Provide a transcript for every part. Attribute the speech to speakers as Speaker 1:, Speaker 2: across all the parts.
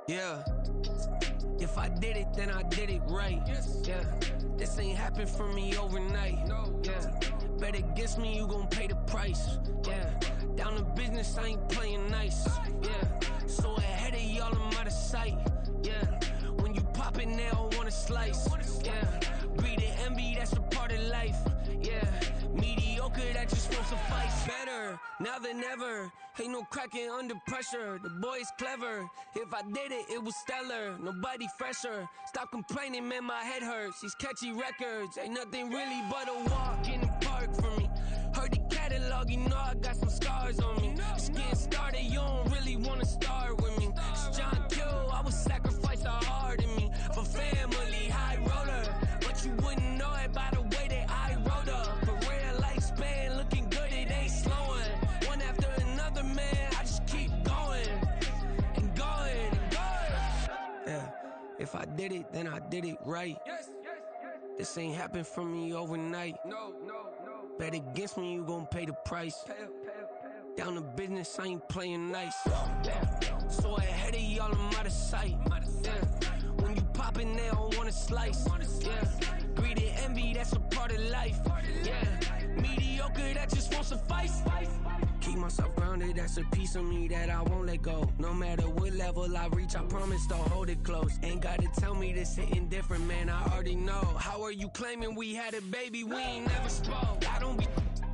Speaker 1: Yeah. If I did it, then I did it right. Yeah. This ain't happened for me overnight. Yeah. Bet against me, you gon' pay the price. Yeah. Down to business, I ain't playing nice. Yeah. So ahead of y'all, I'm out of sight. Yeah. When you poppin', they don't wanna slice. Yeah. Greed and envy, that's a part of life. Yeah. Mediocre, that just won't suffice. Better now than ever. Ain't no cracking under pressure. The boy's clever. If I did it, it was stellar. Nobody fresher. Stop complaining, man, my head hurts. These catchy records ain't nothing really but a walk in the park for me. Heard the catalog, you know I got some scars on me. Just getting started, you don't really wanna start with me. It's John Kill, I would sacrifice a heart in me for family, high roller. But you wouldn't know it by the way that I wrote up. A real lifespan, looking good, it ain't slowing. One after another, man, I just keep going and going and going. Yeah, if I did it, then I did it right. This ain't happened for me overnight. No. Bet against me, you gon' pay the price. Down to business, I ain't playing nice. So ahead of y'all, I'm out of sight. Yeah. When you poppin', they don't wanna slice. Yeah. Greed and envy, that's a part of life. Yeah. Mediocre, that just won't suffice. Keep myself grounded, that's a piece of me that I won't let go. No matter what level I reach, I promise to hold it close. Ain't gotta tell me this hitting different, man, I already know. How are you claiming we had a baby, we ain't never spoke? I don't be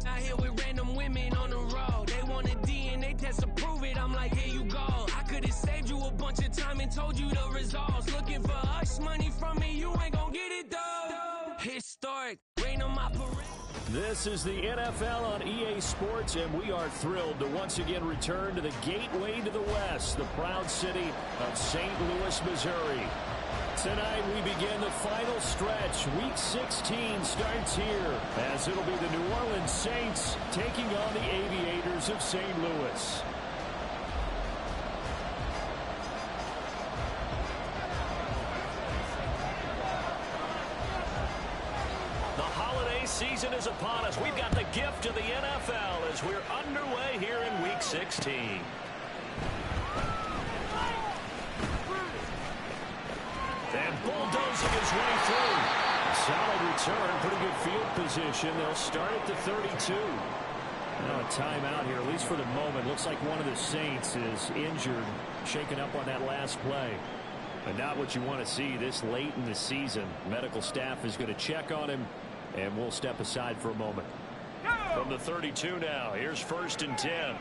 Speaker 1: out here with random women on the road. They want a DNA test to prove it, I'm like, here you go. I could've saved you a bunch of time and told you the results. Looking for hush money from me, you ain't gon' get it though. Historic, rain on my parade.
Speaker 2: This is the NFL on EA Sports, and we are thrilled to once again return to the gateway to the West, the proud city of St. Louis, Missouri. Tonight we begin the final stretch. Week 16 starts here, as it'll be the New Orleans Saints taking on the Aviators of St. Louis. Season is upon us. We've got the gift of the NFL as we're underway here in Week 16. And bulldozing his way through. Solid return, pretty good field position. They'll start at the 32. Now a timeout here, at least for the moment. Looks like one of the Saints is injured, shaken up on that last play. But not what you want to see this late in the season. Medical staff is going to check on him. And we'll step aside for a moment. From the 32 now, here's 1st and 10.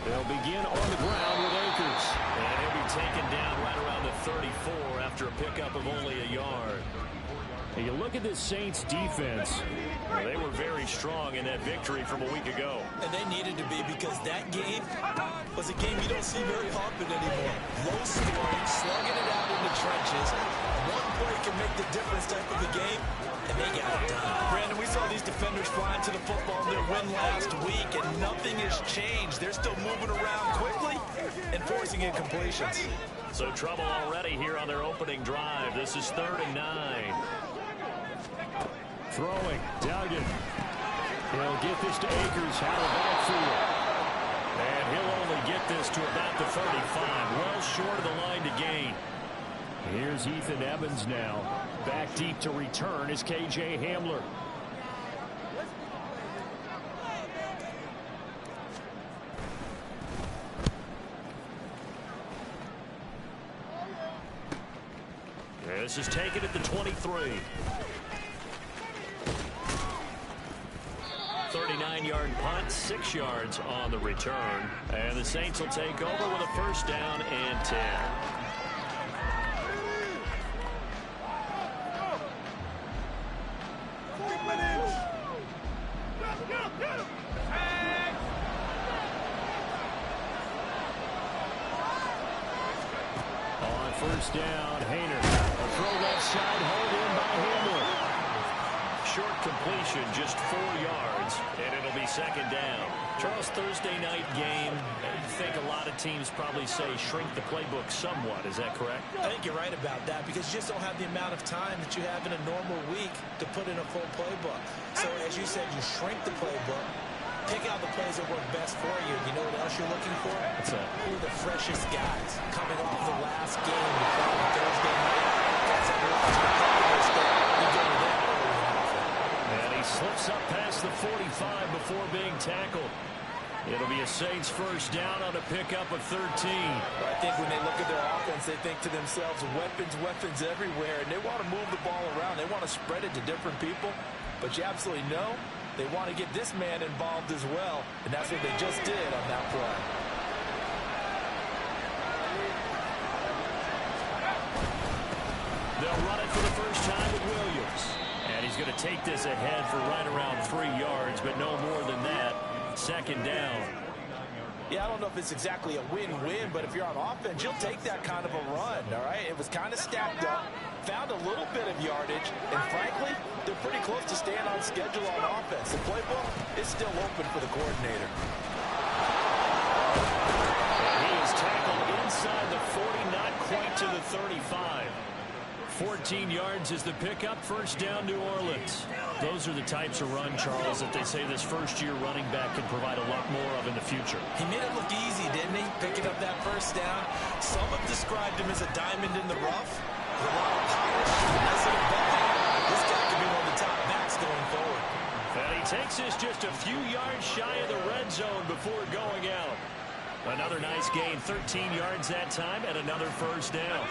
Speaker 2: They'll begin on the ground with Akers. And he'll be taken down right around the 34 after a pickup of only a yard. And you look at this Saints defense. They were very strong in that victory from a week ago.
Speaker 3: And they needed to be, because that game was a game you don't see very often anymore. Low scoring, slugging it out in the trenches. One play can make the difference type of a game, and they got it done. Brandon, we saw these defenders flying to the football in their win last week, and nothing has changed. They're still moving around quickly and forcing incompletions.
Speaker 2: So trouble already here on their opening drive. This is 3rd and 9. Throwing, Duggan. He'll get this to Akers out of backfield. And he'll only get this to about the 35. Well short of the line to gain. Here's Ethan Evans now. Back deep to return is KJ Hamler. This is taken at the 23. 39-yard punt, 6 yards on the return. And the Saints will take over with a 1st down and 10. On 1st down, Hayner. A throw left side, hold in by Hamler. short completion, just 4 yards, and it'll be second down. Charles, Thursday night game, I think a lot of teams probably say shrink the playbook somewhat. Is that correct?
Speaker 3: I think you're right about that because you just don't have the amount of time that you have in a normal week to put in a full playbook. So as you said, you shrink the playbook, pick out the plays that work best for you. You know what else you're looking for?
Speaker 2: What's that?
Speaker 3: Who are the freshest guys coming off the last game before the Thursday night? That's a real competitors that you go to that early in the offense.
Speaker 2: And he slips up past the 45 before being tackled. It'll be a Saints first down on a pickup of 13.
Speaker 3: I think when they look at their offense, they think to themselves, weapons everywhere, and they want to move the ball around. They want to spread it to different people, but you absolutely know they want to get this man involved as well, and that's what they just did on that play.
Speaker 2: They'll run it for the first time with Williams. And he's going to take this ahead for right around 3 yards, but no more than that. Second down.
Speaker 3: Yeah, I don't know if it's exactly a win-win, but if you're on offense, you'll take that kind of a run, all right? It was kind of stacked up, found a little bit of yardage, and frankly, they're pretty close to staying on schedule on offense. The playbook is still open for the coordinator.
Speaker 2: He is tackled inside the 40, not quite to the 35. 14 yards is the pickup, first down, New Orleans. Those are the types of run, Charles, that they say this first-year running back can provide a lot more of in the future.
Speaker 3: He made it look easy, didn't he? Picking up that first down. Some have described him as a diamond in the rough. With a lot of polish, finesse and ability. This guy could be one of the top backs going forward.
Speaker 2: And he takes us just a few yards shy of the red zone before going out. Another nice gain, 13 yards that time, and another first down.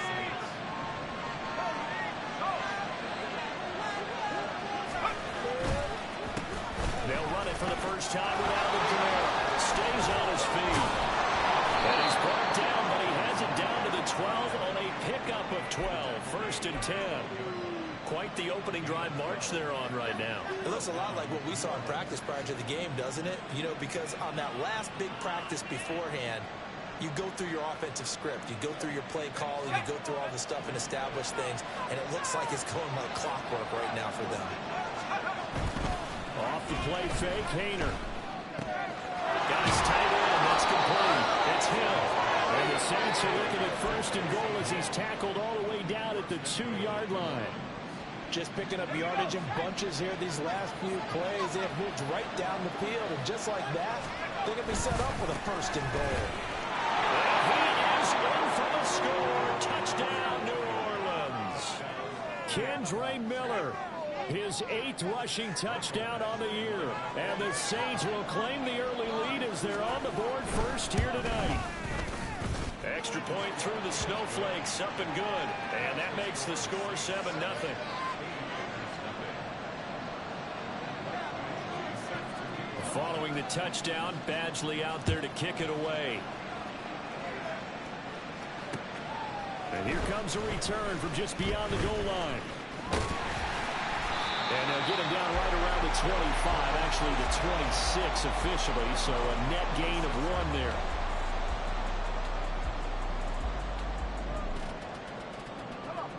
Speaker 2: They'll run it for the first time with Alvin Kamara. Stays on his feet. And he's brought down, but he has it down to the 12 on a pickup of 12. First and 10. Quite the opening drive march they're on right now.
Speaker 3: It looks a lot like what we saw in practice prior to the game, doesn't it? You know, because on that last big practice beforehand, you go through your offensive script. You go through your play calling. You go through all the stuff and establish things. And it looks like it's going like clockwork right now for them.
Speaker 2: Off the play fake, Hayner. Got his tight end, that's complete. It's Hill. And the Saints are looking at first and goal as he's tackled all the way down at the 2-yard line.
Speaker 3: Just picking up yardage in bunches here these last few plays. They have moved right down the field, and just like that, they're going to be set up for the first and goal.
Speaker 2: And he is in for the score. Touchdown, New Orleans. Kendre Miller. His 8th rushing touchdown on the year. And the Saints will claim the early lead as they're on the board first here tonight. Extra point through the snowflakes, up and good. And that makes the score 7-0. Following the touchdown, Badgley out there to kick it away. And here comes a return from just beyond the goal line. And they'll get him down right around the 25, actually the 26 officially, so a net gain of 1 there.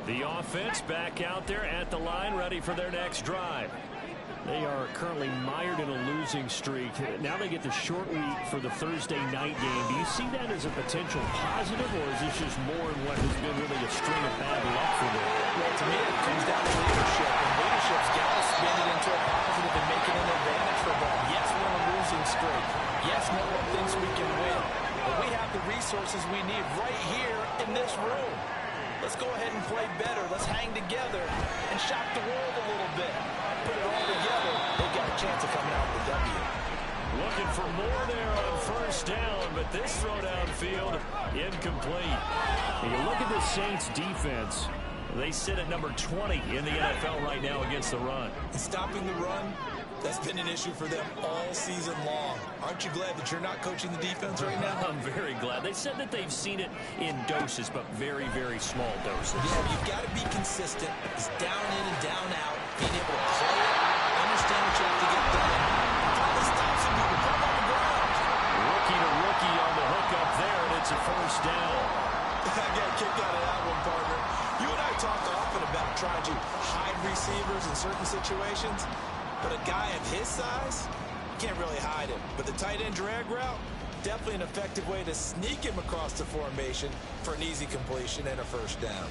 Speaker 2: The offense back out there at the line, ready for their next drive. They are currently mired in a losing streak. Now they get the short week for the Thursday night game. Do you see that as a potential positive, or is this just more in what has been really a string of bad luck for them?
Speaker 3: Well, to me, it comes down to leadership. And leadership's got to spin it into a positive and make it an advantage for them. Yes, we're on a losing streak. Yes, no one thinks we can win. But we have the resources we need right here in this room. Let's go ahead and play better. Let's hang together and shock the world a little bit. Put it all together. They got a chance of coming out with a W.
Speaker 2: Looking for more there on first down, but this throw downfield incomplete. And you look at the Saints defense. They sit at number 20 in the NFL right now against the run.
Speaker 3: And stopping the run, that's been an issue for them all season long. Aren't you glad that you're not coaching the defense right now?
Speaker 2: I'm very glad. They said that they've seen it in doses, but very, very small doses.
Speaker 3: Yeah, you've got to be consistent. It's down in and down out. Being able to play it, understand what you have to get done. Finally stop some people. Put them on the ground.
Speaker 2: Rookie to rookie on the hook up there, and it's a first down.
Speaker 3: I got a kick out of that one, partner. You and I talk often about trying to hide receivers in certain situations. But a guy of his size, you can't really hide him. But the tight end drag route, definitely an effective way to sneak him across the formation for an easy completion and a first down.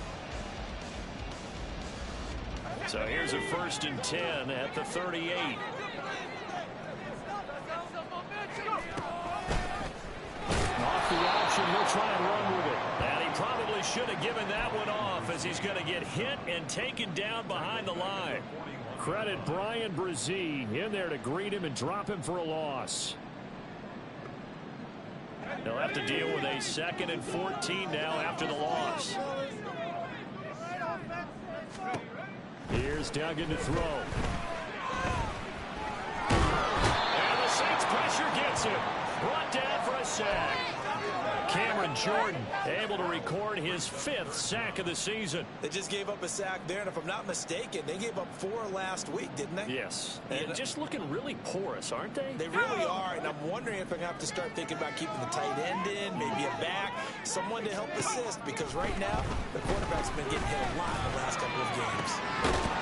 Speaker 2: So here's a 1st and 10 at the 38. Off the option, he'll try and run with it. And he probably should have given that one off as he's going to get hit and taken down behind the line. Credit Brian Brzee in there to greet him and drop him for a loss. They'll have to deal with a 2nd and 14 now after the loss. Here's Duggan to throw. And the Saints pressure gets him. Brought down for a sack. Cameron Jordan able to record his 5th sack of the season.
Speaker 3: They just gave up a sack there, and if I'm not mistaken, they gave up 4 last week, didn't they?
Speaker 2: Yes. And just looking really porous, aren't they?
Speaker 3: They really are, and I'm wondering if I'm going to have to start thinking about keeping the tight end in, maybe a back, someone to help assist, because right now, the quarterback's been getting hit a lot the last couple of games.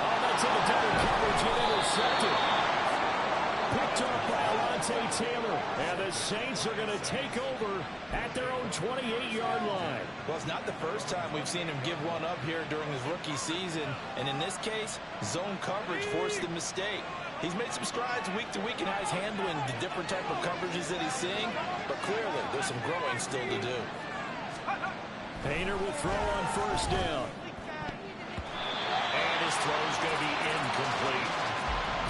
Speaker 2: Oh, that's in the double coverage and intercepted. Picked up by Alontae Taylor. And the Saints are going to take over at their own 28-yard line.
Speaker 3: Well, it's not the first time we've seen him give one up here during his rookie season. And in this case, zone coverage forced the mistake. He's made some strides week to week in how he's handling the different type of coverages that he's seeing. But clearly, there's some growing still to do.
Speaker 2: Painter will throw on 1st down. And his throw's going to be incomplete.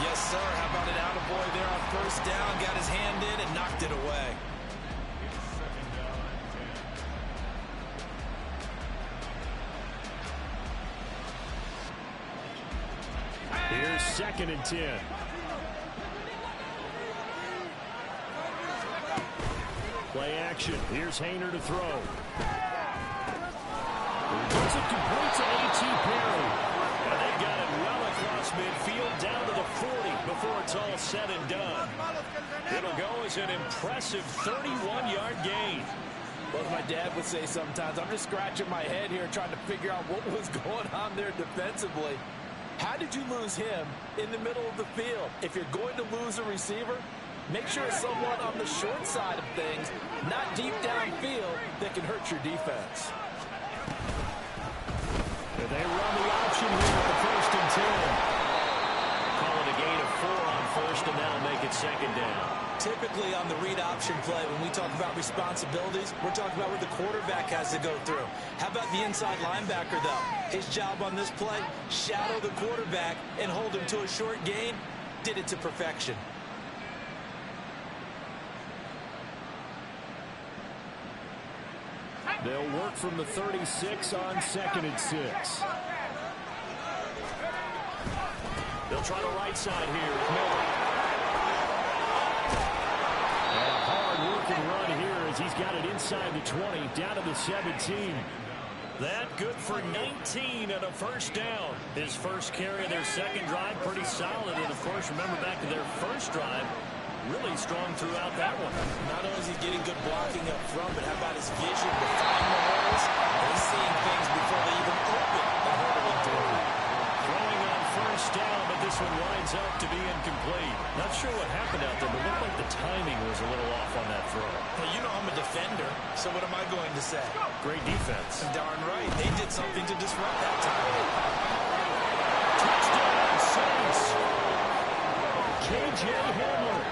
Speaker 3: Yes, sir. How about an attaboy there on 1st down? Got his hand in and knocked it away.
Speaker 2: Here's 2nd and 10. Play action. Here's Hayner to throw. It's a complete to A.T. Perry. And they got it well across midfield down to the 40 before it's all said and done. It'll go as an impressive 31-yard gain.
Speaker 3: Well, as my dad would say sometimes, I'm just scratching my head here trying to figure out what was going on there defensively. How did you lose him in the middle of the field? If you're going to lose a receiver, make sure it's someone on the short side of things, not deep downfield, that can hurt your defense.
Speaker 2: And they run the option here at the 1st and 10. Call it a gain of 4 on 1st, and that'll make it 2nd down.
Speaker 3: Typically on the read option play, when we talk about responsibilities, we're talking about what the quarterback has to go through. How about the inside linebacker, though? His job on this play, shadow the quarterback and hold him to a short gain. Did it to perfection.
Speaker 2: They'll work from the 36 on 2nd and 6. They'll try the right side here. Miller. And a hard-working run here as he's got it inside the 20, down to the 17. That good for 19 and a 1st down. His first carry of their 2nd drive, pretty solid. And, of course, remember back to their 1st drive, really strong throughout that one.
Speaker 3: Not only is he getting good blocking up front, but how about his vision to find the holes? He's seeing things before they even open and hurdling through.
Speaker 2: Throwing on 1st down, but this one winds up to be incomplete. Not sure what happened out there, but it looked like the timing was a little off on that throw.
Speaker 3: Well, you know I'm a defender, so what am I going to say?
Speaker 2: Great defense.
Speaker 3: Darn right. They did something to disrupt that timing.
Speaker 2: Touchdown, Saints. K.J. Hamler.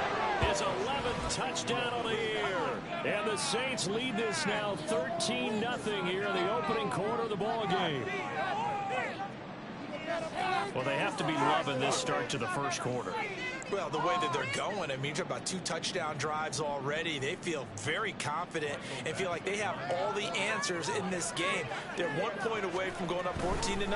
Speaker 2: His 11th touchdown of the year. And the Saints lead this now 13-0 here in the opening quarter of the ball game. Well, they have to be loving this start to the 1st quarter.
Speaker 3: Well, the way that they're going, I mean, you're about 2 touchdown drives already. They feel very confident and feel like they have all the answers in this game. They're 1 point away from going up 14-0.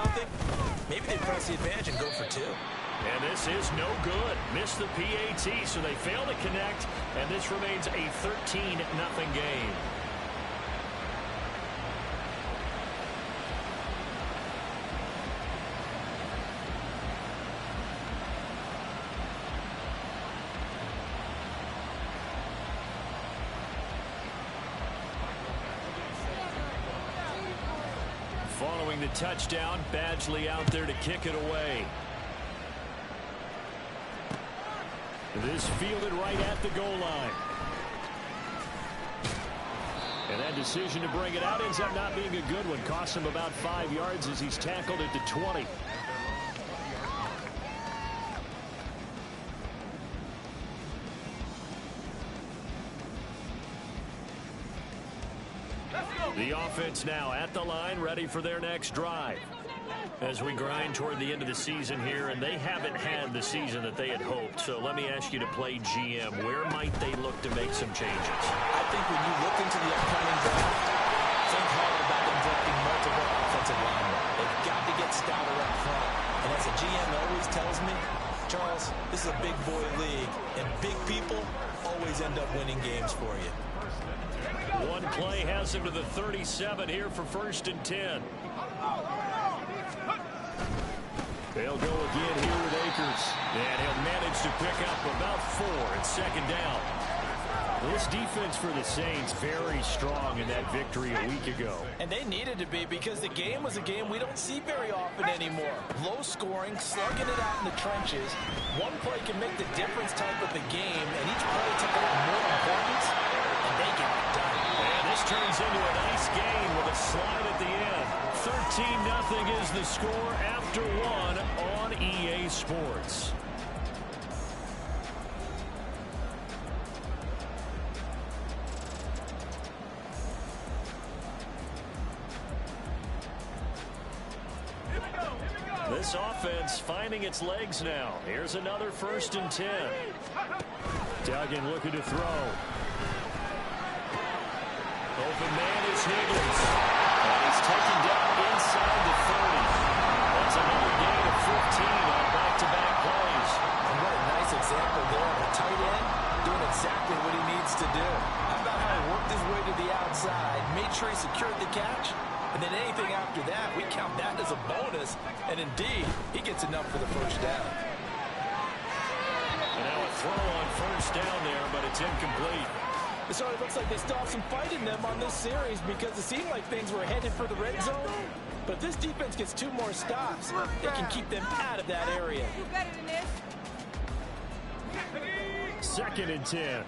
Speaker 3: Maybe they press the advantage and go for 2.
Speaker 2: And this is no good. Missed the PAT, so they fail to connect, and this remains a 13-0 game. following the touchdown. Badgley out there to kick it away. This fielded right at the goal line. And that decision to bring it out ends up not being a good one. Costs him about 5 yards as he's tackled at the 20. The offense now at the line, ready for their next drive. As we grind toward the end of the season here, and they haven't had the season that they had hoped. So let me ask you to play GM. Where might they look to make some changes?
Speaker 3: I think when you look into the upcoming draft, think hard about them drafting multiple offensive linemen. They've got to get stouter up front. And as a GM always tells me, Charles, this is a big boy league, and big people always end up winning games for you.
Speaker 2: One play has him to the 37 here for 1st and 10. They'll go again here with Akers. And he'll manage to pick up about 4 and 2nd down. This defense for the Saints very strong in that victory a week ago.
Speaker 3: And they needed to be, because the game was a game we don't see very often anymore. Low scoring, slugging it out in the trenches. One play can make the difference type of the game, and each play took on more importance, and they got it done.
Speaker 2: And this turns into a nice game with a slide at the end. 13-0 is the score after 1 on EA Sports. This offense finding its legs now. Here's another 1st and 10. Duggan looking to throw. Open man is Higgins. And he's taken down inside the 30. That's another gain of 15 on back-to-back plays.
Speaker 3: And what a nice example there of a tight end doing exactly what he needs to do. How about how he worked his way to the outside, made sure he secured the catch, and then anything after that, we count that as a bonus. And indeed, he gets enough for the 1st down.
Speaker 2: And now a throw on 1st down there, but it's incomplete.
Speaker 3: It sort of looks like they still have some fight in them on this series, because it seemed like things were headed for the red zone. But if this defense gets 2 more stops, they can keep them out of that area.
Speaker 4: Do better than this.
Speaker 2: 2nd and 10.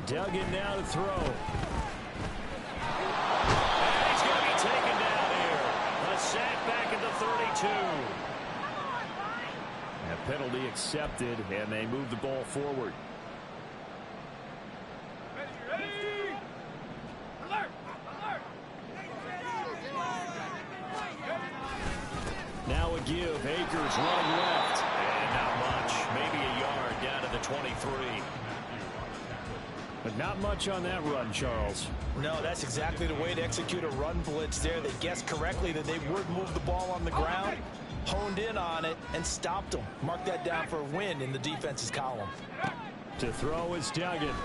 Speaker 2: Duggan now to throw. And he's going to be taken down here. A sack back at the 32. A penalty accepted, and they move the ball forward. Now a give. Akers running left. And not much. Maybe a yard down to the 23. But not much on that run, Charles.
Speaker 3: No, that's exactly the way to execute a run blitz there. They guessed correctly that they would move the ball on the ground, honed in on it, and stopped them. Mark that down for a win in the defense's column.
Speaker 2: To throw is Duggan. Under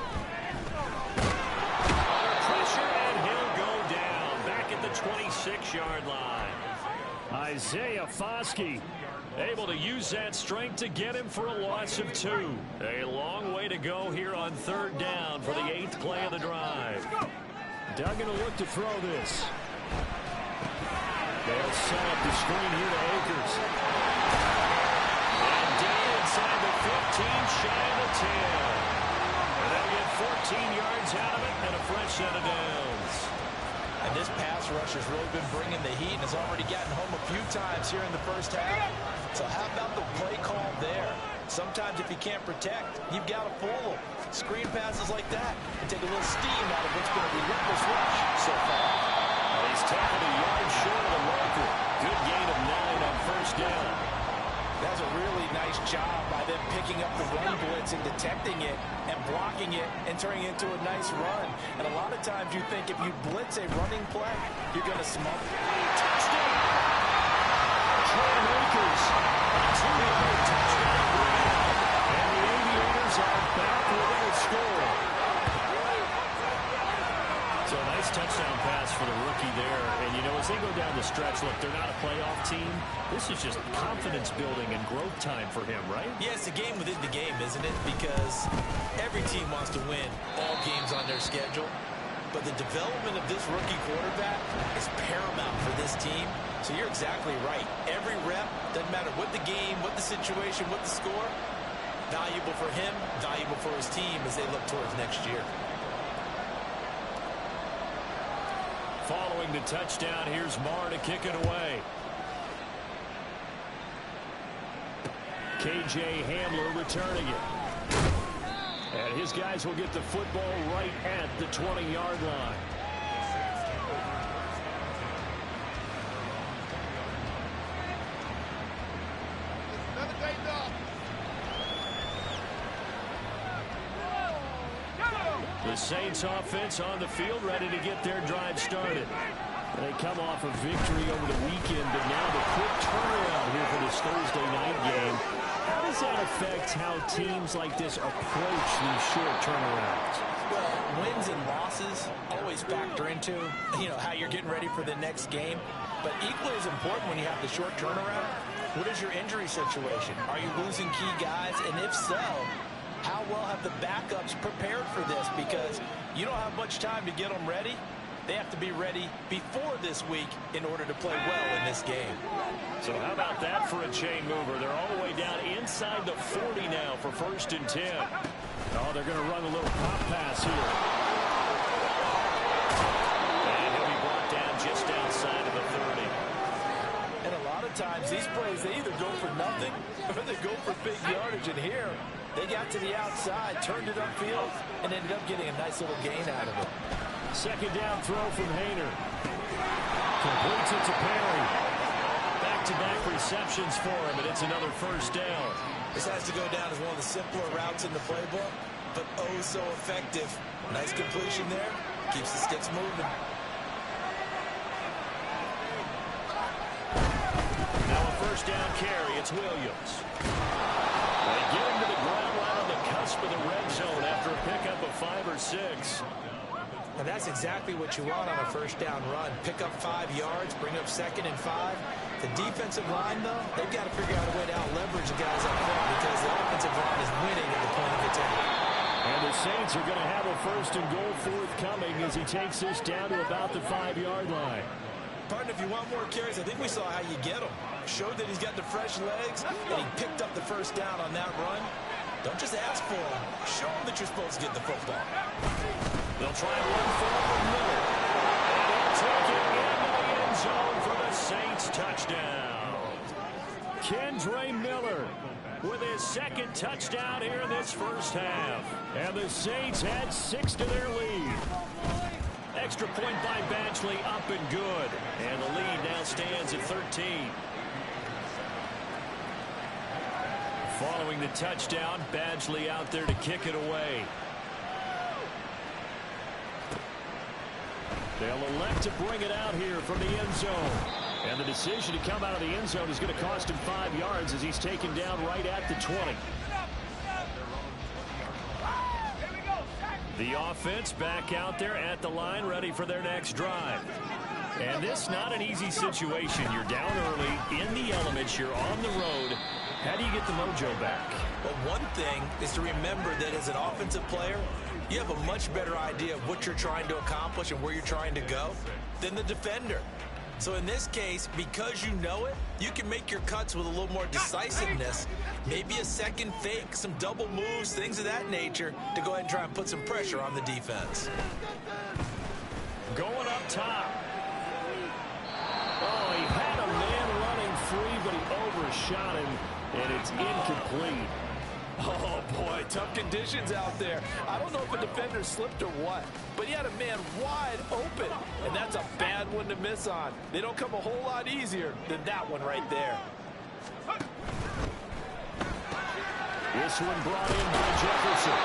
Speaker 2: pressure, and he'll go down. Back at the 26-yard line. Isaiah Foskey able to use that strength to get him for a loss of 2. A long way to go here on 3rd down for the 8th play of the drive. Duggan will look to throw this. They'll set up the screen here to Akers. And down inside the 15, shy of the 10. And they'll get 14 yards out of it and a fresh set of downs.
Speaker 3: And this pass rush has really been bringing the heat and has already gotten home a few times here in the 1st half. So how about the play call there? Sometimes if you can't protect, you've got to fool them. Screen passes like that and take a little steam out of what's been a relentless rush so far.
Speaker 2: And he's tackled a yard short of the marker. Good gain of 9 on 1st down.
Speaker 3: That's a really nice job by them picking up the run blitz and detecting it and blocking it and turning it into a nice run. And a lot of times you think if you blitz a running play, you're going to smother it.
Speaker 2: Touchdown! Cam Akers. 2-yard touchdown grab. And the Aviators are back within a score. So a nice touchdown pass for the rookie there. And, you know, as they go down the stretch, look, they're not a playoff team. This is just confidence building and growth time for him, right?
Speaker 3: Yeah, it's a game within the game, isn't it? Because every team wants to win all games on their schedule. But the development of this rookie quarterback is paramount for this team. So you're exactly right. Every rep, doesn't matter what the game, what the situation, what the score, valuable for him, valuable for his team as they look towards next year.
Speaker 2: Following the touchdown, here's Marr to kick it away. KJ Hamler returning it. And his guys will get the football right at the 20-yard line. The Saints offense on the field ready to get their drive started. They come off a victory over the weekend, but now the quick turnaround here for this Thursday night game. How does that affect how teams like this approach these short turnarounds?
Speaker 3: Well, wins and losses always factor into, how you're getting ready for the next game. But equally as important when you have the short turnaround, what is your injury situation? Are you losing key guys? And if so, how well have the backups prepared for this? Because you don't have much time to get them ready. They have to be ready before this week in order to play well in this game.
Speaker 2: So how about that for a chain mover? They're all the way down inside the 40 now for 1st and 10. Oh, they're going to run a little pop pass here. And he'll be brought down just outside of the 30.
Speaker 3: And a lot of times these plays, they either go for nothing or they go for big yardage. And here, they got to the outside, turned it upfield, and ended up getting a nice little gain out of it.
Speaker 2: Second down throw from Hayner. Completes it to Perry. Back-to-back receptions for him, and it's another 1st down.
Speaker 3: This has to go down as one of the simpler routes in the playbook, but oh so effective. Nice completion there. Keeps the sticks moving.
Speaker 2: Now a 1st down carry. It's Williams. They get him to the ground right on the cusp of the red zone after a pickup of 5 or 6.
Speaker 3: And that's exactly what you want on a 1st down run. Pick up 5 yards, bring up 2nd and 5. The defensive line, though, they've got to figure out a way to out-leverage the guys up front because the offensive line is winning at the point of attack.
Speaker 2: And the Saints are going to have a 1st and goal forthcoming as he takes this down to about the 5-yard line.
Speaker 3: Partner, if you want more carries, I think we saw how you get them. Showed that he's got the fresh legs, and he picked up the 1st down on that run. Don't just ask for them. Show them that you're supposed to get the football.
Speaker 2: They'll try one for Miller. And he'll take it into the end zone for the Saints touchdown. Kendre Miller with his 2nd touchdown here in this 1st half. And the Saints add 6 to their lead. Extra point by Badgley up and good. And the lead now stands at 13. Following the touchdown, Badgley out there to kick it away. They'll elect to bring it out here from the end zone. And the decision to come out of the end zone is going to cost him 5 yards as he's taken down right at the 20. The offense back out there at the line, ready for their next drive. And this not an easy situation. You're down early, in the elements, you're on the road. How do you get the mojo back?
Speaker 3: Well, one thing is to remember that as an offensive player, you have a much better idea of what you're trying to accomplish and where you're trying to go than the defender. So in this case, because you know it, you can make your cuts with a little more decisiveness. Maybe a second fake, some double moves, things of that nature to go ahead and try and put some pressure on the defense.
Speaker 2: Going up top. Oh, he had a man running free, but he overshot him, and it's incomplete.
Speaker 3: Oh, boy, tough conditions out there. I don't know if a defender slipped or what, but he had a man wide open, and that's a bad one to miss on. They don't come a whole lot easier than that one right there.
Speaker 2: This one brought in by Jefferson.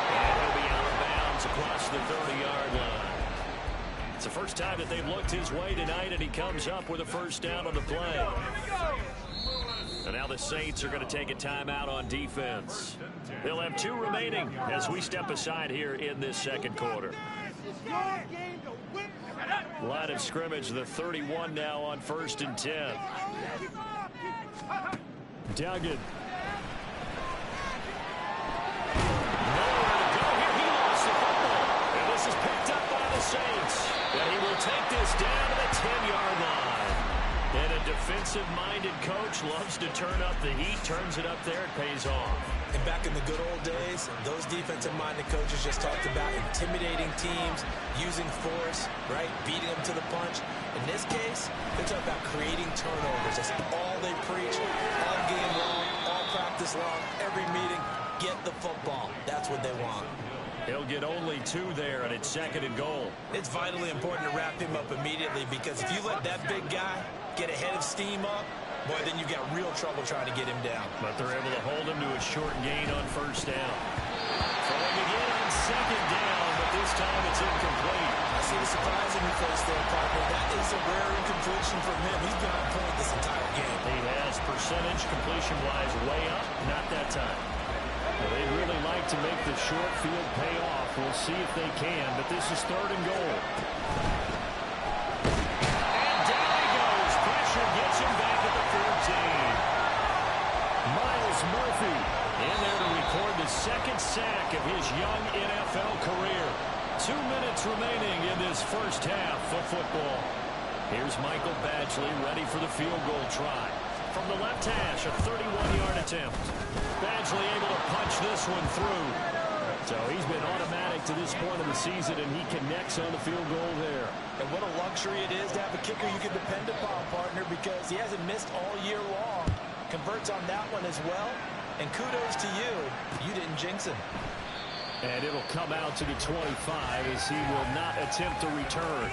Speaker 2: And he'll be out of bounds across the 30-yard line. It's the first time that they've looked his way tonight, and he comes up with a 1st down on the play. And now the Saints are going to take a timeout on defense. They'll have 2 remaining as we step aside here in this 2nd quarter.
Speaker 4: It's your game to
Speaker 2: of scrimmage, the 31 now on 1st and 10. Duggan. Nowhere to go here. He lost the football. And this is picked up by the Saints. And he will take this down to the 10-yard line. And a defensive-minded coach loves to turn up the heat, turns it up there, it pays off.
Speaker 3: And back in the good old days, those defensive-minded coaches just talked about intimidating teams, using force, right, beating them to the punch. In this case, they're talking about creating turnovers. That's all they preach, all game long, all practice long, every meeting. Get the football. That's what they want.
Speaker 2: He'll get only 2 there, and it's 2nd and goal.
Speaker 3: It's vitally important to wrap him up immediately, because if you let that big guy get a head of steam up, boy, then you've got real trouble trying to get him down.
Speaker 2: But they're able to hold him to a short gain on 1st down. Throwing again on 2nd down, but this time it's incomplete.
Speaker 3: I see the surprising face there, partner. That is a rare incompletion from him. He's been on point this entire game.
Speaker 2: He has percentage completion-wise way up, not that time. Well, they'd really like to make the short field pay off. We'll see if they can, but this is 3rd and goal. And down he goes. Pressure gets him back at the 14. Miles Murphy in there to record the 2nd sack of his young NFL career. 2 minutes remaining in this first half of football. Here's Michael Badgley ready for the field goal try. From the left hash, a 31-yard attempt. Badgley able to punch this one through. So he's been automatic to this point of the season, and he connects on the field goal there.
Speaker 3: And what a luxury it is to have a kicker you can depend upon, partner, because he hasn't missed all year long. Converts on that one as well. And kudos to you. You didn't jinx him.
Speaker 2: And it'll come out to the 25 as he will not attempt to return.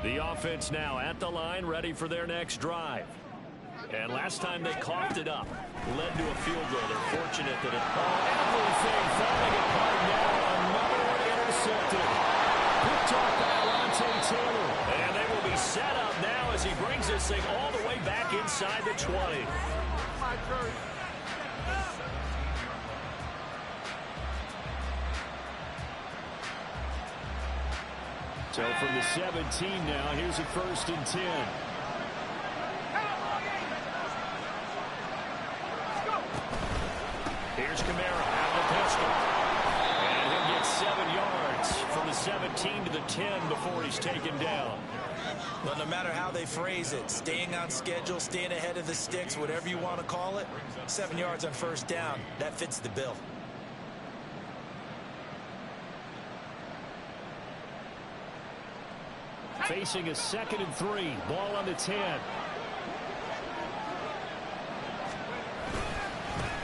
Speaker 2: The offense now at the line, ready for their next drive. And last time they coughed it up, led to a field goal. They're fortunate that everything falling apart now. Another one intercepted. Picked off by Alontae Taylor. And they will be set up now as he brings this thing all the way back inside the 20. So from the 17 now, here's a 1st and 10. Here's Kamara out of the pistol. And he'll get 7 yards from the 17 to the 10 before he's taken down.
Speaker 3: Well, no matter how they phrase it, staying on schedule, staying ahead of the sticks, whatever you want to call it, 7 yards on 1st down, that fits the bill.
Speaker 2: Facing a 2nd and 3. Ball on the 10.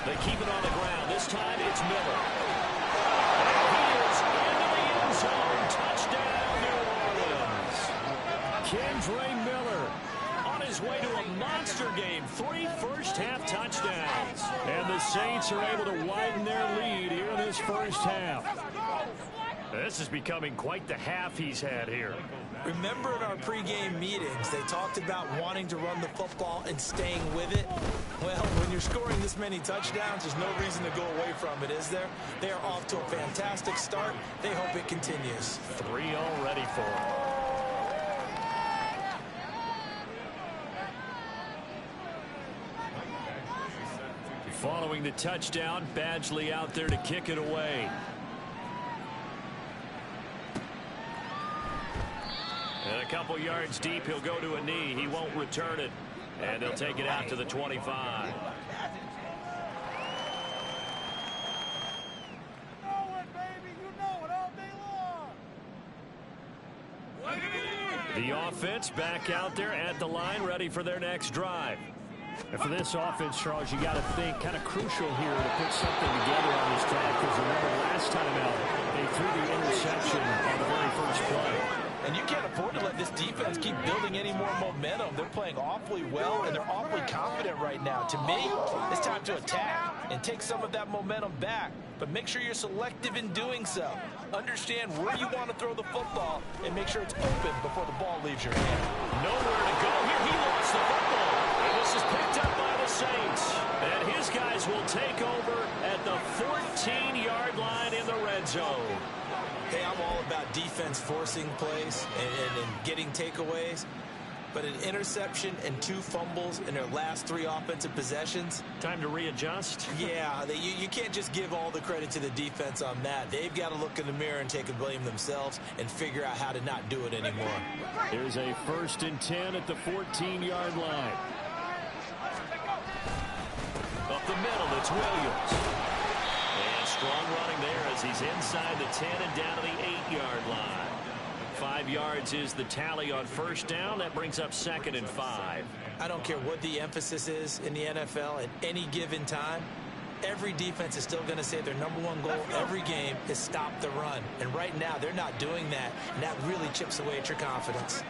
Speaker 2: They keep it on the ground. This time it's Miller. And he is into the end zone. Touchdown, New Orleans. Kendre Miller on his way to a monster game. 3 first-half touchdowns. And the Saints are able to widen their lead here in this first half. This is becoming quite the half he's had here.
Speaker 3: Remember in our pregame meetings, they talked about wanting to run the football and staying with it? Well, when you're scoring this many touchdowns, there's no reason to go away from it, is there? They are off to a fantastic start. They hope it continues.
Speaker 2: 3 already for them. Following the touchdown, Badgley out there to kick it away. And a couple yards deep, he'll go to a knee. He won't return it. And they'll take it out to the 25. The offense back out there at the line, ready for their next drive. And for this offense, Charles, you got to think kind of crucial here to put something together on this drive. Because remember, last time out, they threw the interception on the very first play.
Speaker 3: And you can't afford to let this defense keep building any more momentum. They're playing awfully well, and they're awfully confident right now. To me, it's time to attack and take some of that momentum back. But make sure you're selective in doing so. Understand where you want to throw the football, and make sure it's open before the ball leaves your hand.
Speaker 2: Nowhere to go here. He lost the football. And this is picked up by the Saints. And his guys Cowboys will take over at the 14-yard line in the red zone.
Speaker 3: Hey, I'm all about defense forcing plays and getting takeaways. But an interception and 2 fumbles in their last 3 offensive possessions.
Speaker 2: Time to readjust.
Speaker 3: Yeah, you can't just give all the credit to the defense on that. They've got to look in the mirror and take a blame themselves and figure out how to not do it anymore.
Speaker 2: Here's a 1st and 10 at the 14-yard line. Up the middle, it's Williams. And strong running there as he's inside the 10 and down to the 8-yard line. 5 yards is the tally on 1st down. That brings up 2nd and 5.
Speaker 3: I don't care what the emphasis is in the NFL at any given time. Every defense is still going to say their #1 goal every game is stop the run. And right now, they're not doing that, and that really chips away at your confidence.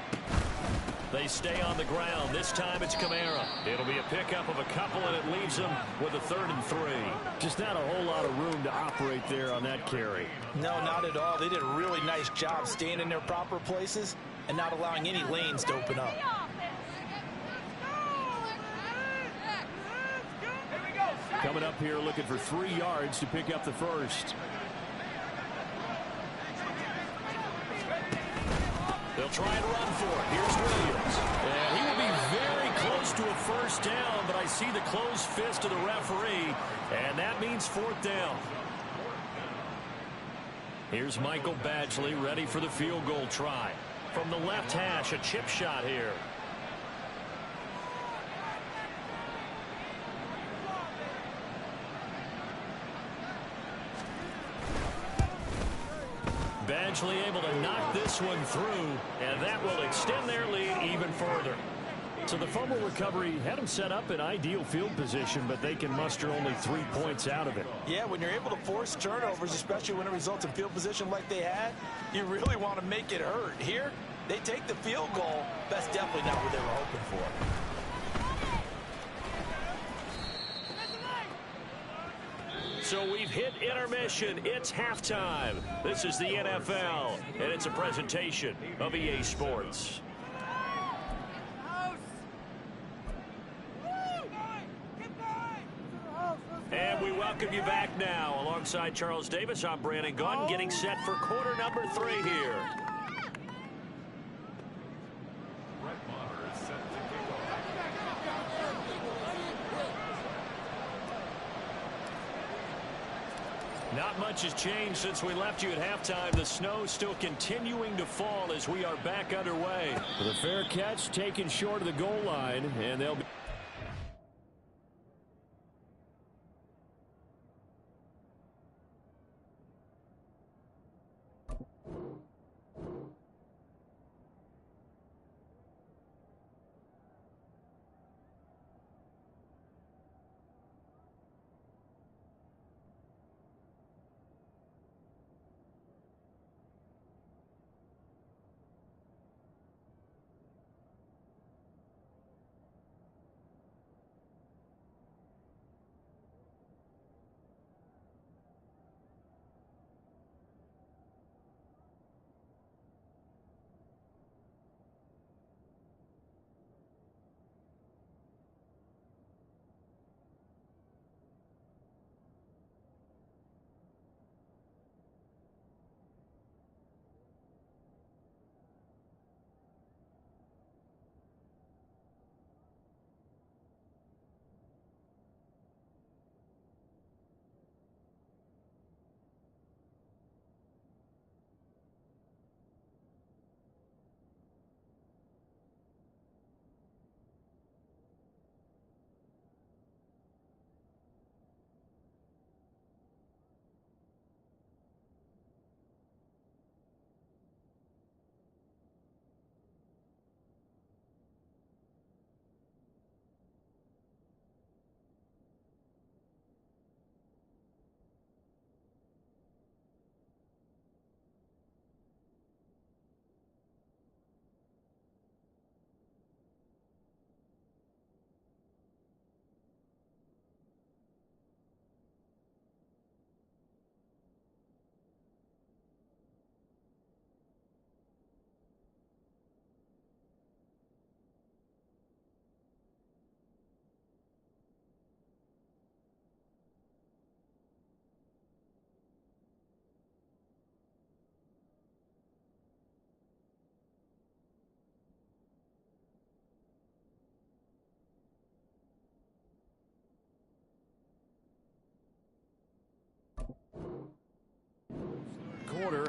Speaker 2: They stay on the ground. This time it's Kamara. It'll be a pickup of a couple, and it leaves them with a 3rd and 3. Just not a whole lot of room to operate there on that carry.
Speaker 3: No, not at all. They did a really nice job staying in their proper places and not allowing any lanes to open up.
Speaker 2: Coming up here looking for 3 yards to pick up the 1st. They'll try and run for it. Here's Williams. And he will be very close to a 1st down, but I see the closed fist of the referee, and that means 4th down. Here's Michael Badgley ready for the field goal try. From the left hash, a chip shot here. Badgley able to knock this one through, and that will extend their lead even further. So the fumble recovery had them set up in ideal field position, but they can muster only 3 points out of it.
Speaker 3: Yeah, when you're able to force turnovers, especially when it results in field position like they had, you really want to make it hurt. Here, they take the field goal. That's definitely not what they were hoping for.
Speaker 2: So we've hit intermission. It's halftime. This is the NFL, and it's a presentation of EA Sports. And we welcome you back now. Alongside Charles Davis, I'm Brandon Gaudin, getting set for quarter number 3 here. Not much has changed since we left you at halftime. The snow still continuing to fall as we are back underway. The fair catch taken short of the goal line, and they'll be...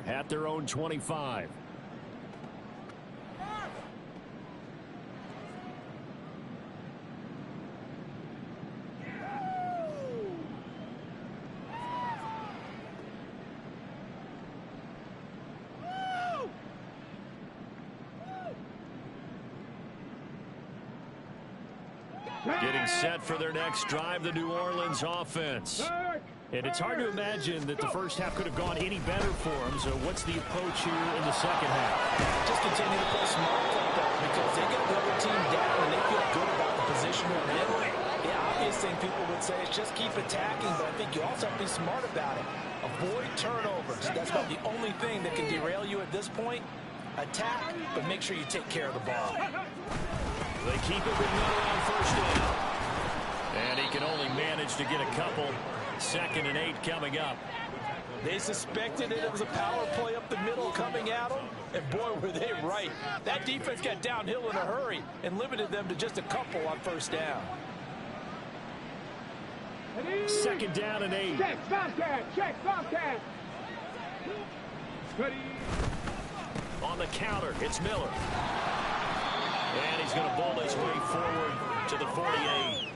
Speaker 2: score at their own 25. Getting set for their next drive, the New Orleans offense. And it's hard to imagine that the first half could have gone any better for them. So what's the approach here in the second half?
Speaker 3: Just continue to play smart football because they get the other team down and they feel good about the position they're in. The obvious thing people would say is just keep attacking, but I think you also have to be smart about it. Avoid turnovers. That's about the only thing that can derail you at this point. Attack, but make sure you take care of the ball.
Speaker 2: They keep it with Miller on first down. And he can only manage to get a couple. 2nd and 8 coming up.
Speaker 3: They suspected it was a power play up the middle coming at them, and boy, were they right. That defense got downhill in a hurry and limited them to just a couple on first down.
Speaker 2: 2nd down and 8.
Speaker 4: Check, Bobcat. Ready.
Speaker 2: On the counter, it's Miller. And he's going to bowl his way forward to the 48.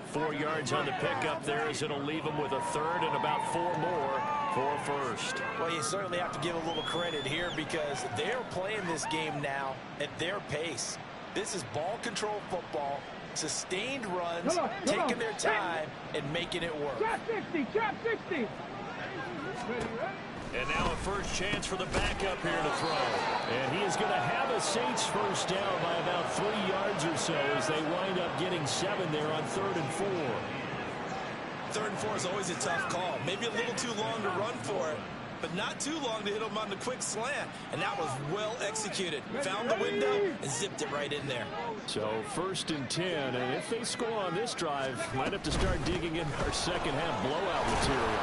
Speaker 2: 4 yards on the pickup there as it'll leave him with a third and about 4 more for first.
Speaker 3: Well, you certainly have to give a little credit here because they're playing this game now at their pace. This is ball control football, sustained runs, taking their time and making it work.
Speaker 4: Trap 60.
Speaker 2: And now a first chance for the backup here to throw. And he is going to have a Saints first down by about 3 yards or so as they wind up getting 7 there on 3rd and 4.
Speaker 3: 3rd and 4 is always a tough call. Maybe a little too long to run for it, but not too long to hit him on the quick slant. And that was well executed. Found the window and zipped it right in there.
Speaker 2: So 1st and 10. And if they score on this drive, might have to start digging in our second half blowout material.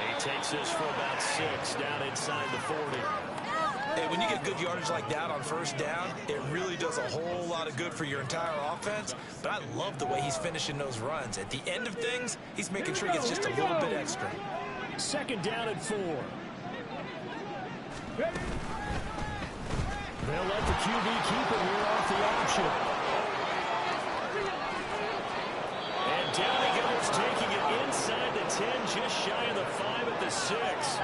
Speaker 2: He takes this for about 6 down inside the 40.
Speaker 3: Hey, when you get good yardage like that on first down, it really does a whole lot of good for your entire offense. But I love the way he's finishing those runs. At the end of things, he's making sure he gets just a little bit extra.
Speaker 2: 2nd down and 4. They'll let the QB keep it here off the option. And down he goes, taking it inside the 10, just shy of the 5 at the 6.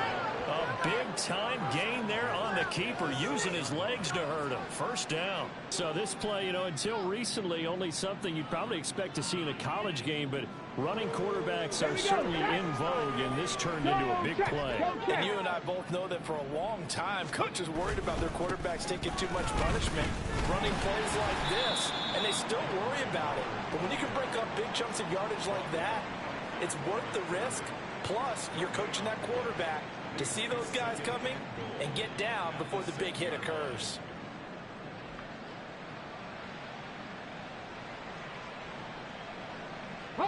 Speaker 2: A big-time gain there on the keeper, using his legs to hurt him. First down. So this play, until recently, only something you'd probably expect to see in a college game, but running quarterbacks are certainly in vogue, and this turned into a big play.
Speaker 3: And you and I both know that for a long time, coaches worried about their quarterbacks taking too much punishment, running plays like this, and they still worry about it. But when you can break up big chunks of yardage like that, it's worth the risk. Plus, you're coaching that quarterback to see those guys coming and get down before the big hit occurs.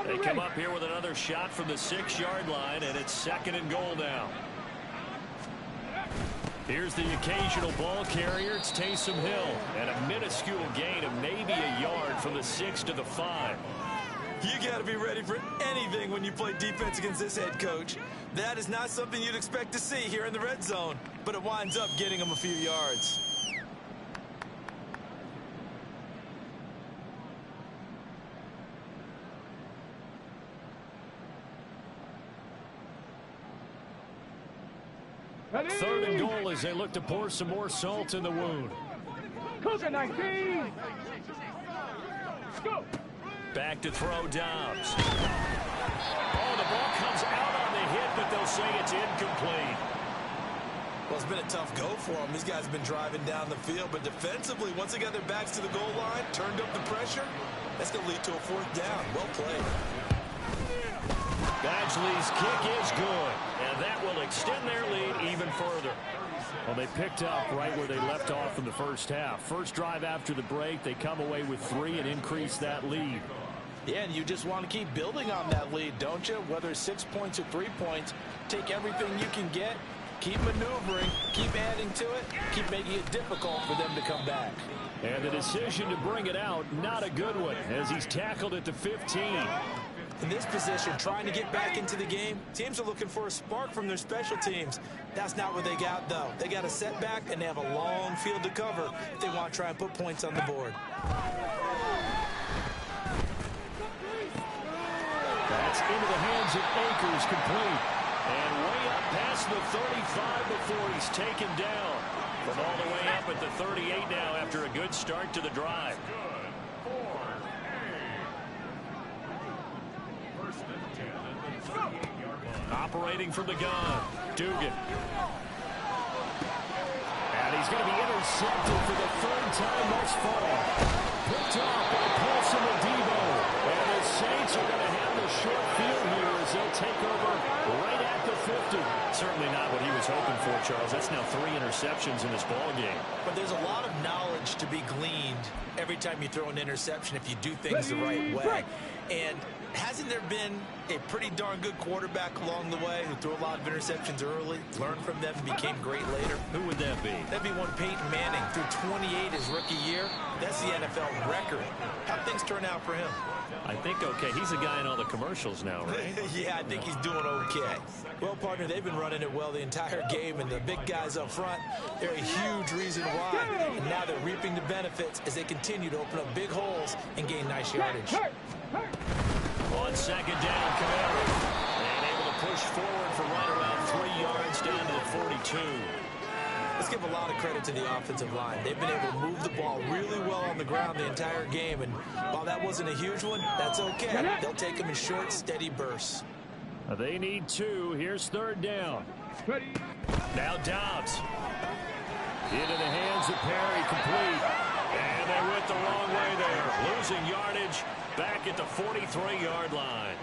Speaker 2: They come up here with another shot from the 6-yard line, and it's 2nd and goal now. Here's the occasional ball carrier. It's Taysom Hill, and a minuscule gain of maybe a yard from the 6 to the 5.
Speaker 3: You got to be ready for anything when you play defense against this head coach. That is not something you'd expect to see here in the red zone, but it winds up getting him a few yards.
Speaker 4: Ready.
Speaker 2: 3rd and goal as they look to pour some more salt in the wound.
Speaker 4: Cooking 19. Go.
Speaker 2: Back to throw Dobbs. Oh, the ball comes out on the hit, but they'll say it's incomplete.
Speaker 3: Well, it's been a tough go for them. These guys have been driving down the field, but defensively, once they got their backs to the goal line, turned up the pressure, that's going to lead to a 4th down. Well played.
Speaker 2: Badgley's kick is good, and that will extend their lead even further. Well, they picked up right where they left off in the first half. First drive after the break, they come away with 3 and increase that lead.
Speaker 3: Yeah, and you just want to keep building on that lead, don't you? Whether it's 6 points or 3 points, take everything you can get, keep maneuvering, keep adding to it, keep making it difficult for them to come back.
Speaker 2: And the decision to bring it out, not a good one, as he's tackled at the 15.
Speaker 3: In this position, trying to get back into the game, teams are looking for a spark from their special teams. That's not what they got, though. They got a setback, and they have a long field to cover if they want to try and put points on the board.
Speaker 2: That's into the hands of Akers, complete. And way up past the 35 before he's taken down. From all the way up at the 38 now after a good start to the drive. Operating from the gun, Dugan. And he's going to be intercepted for the third time thus far. Picked off by Paulson Adebo. And the Saints are going to have the short field here as they'll take over right at the 50. Certainly not what he was hoping for, Charles. That's now 3 interceptions in this ball game.
Speaker 3: But there's a lot of knowledge to be gleaned every time you throw an interception if you do things the right way. And hasn't there been a pretty darn good quarterback along the way who threw a lot of interceptions early, learned from them, and became great later?
Speaker 2: Who would that be?
Speaker 3: That'd be one Peyton Manning. Threw 28 his rookie year. That's the NFL record. How'd things turn out for him?
Speaker 2: I think okay. He's a guy in all the commercials now, right?
Speaker 3: Yeah, I think he's doing okay. Well, partner, they've been running it well the entire game, and the big guys up front, they're a huge reason why. And now they're reaping the benefits as they continue to open up big holes and gain nice yardage.
Speaker 2: On second down, Camaro. And able to push forward for right around 3 yards down to the 42.
Speaker 3: Let's give a lot of credit to the offensive line. They've been able to move the ball really well on the ground the entire game. And while that wasn't a huge one, that's okay. They'll take them in short, steady bursts.
Speaker 2: They need 2. Here's third down. Now Dobbs. Into the hands of Perry, complete. And they went the wrong way there. Losing yardage back at the 43-yard line.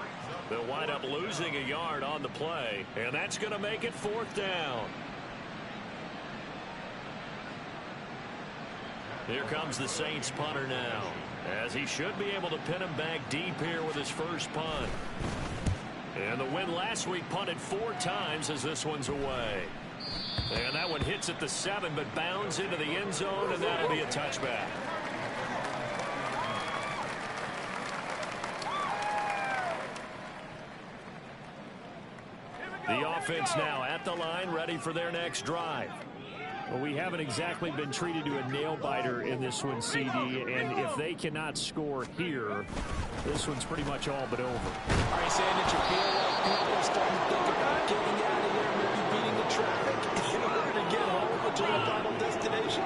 Speaker 2: They'll wind up losing a yard on the play. And that's going to make it 4th down. Here comes the Saints punter now, as he should be able to pin him back deep here with his first punt. And the win last week punted 4 times as this one's away. And that one hits at the 7, but bounds into the end zone, and that'll be a touchback. The offense now at the line, ready for their next drive. Well, we haven't exactly been treated to a nail-biter in this one, CD, and if they cannot score here, this one's pretty much all but over.
Speaker 3: Are you saying that you feel like people are starting to think about getting out of there, maybe beating the traffic in order to get home to their final destination?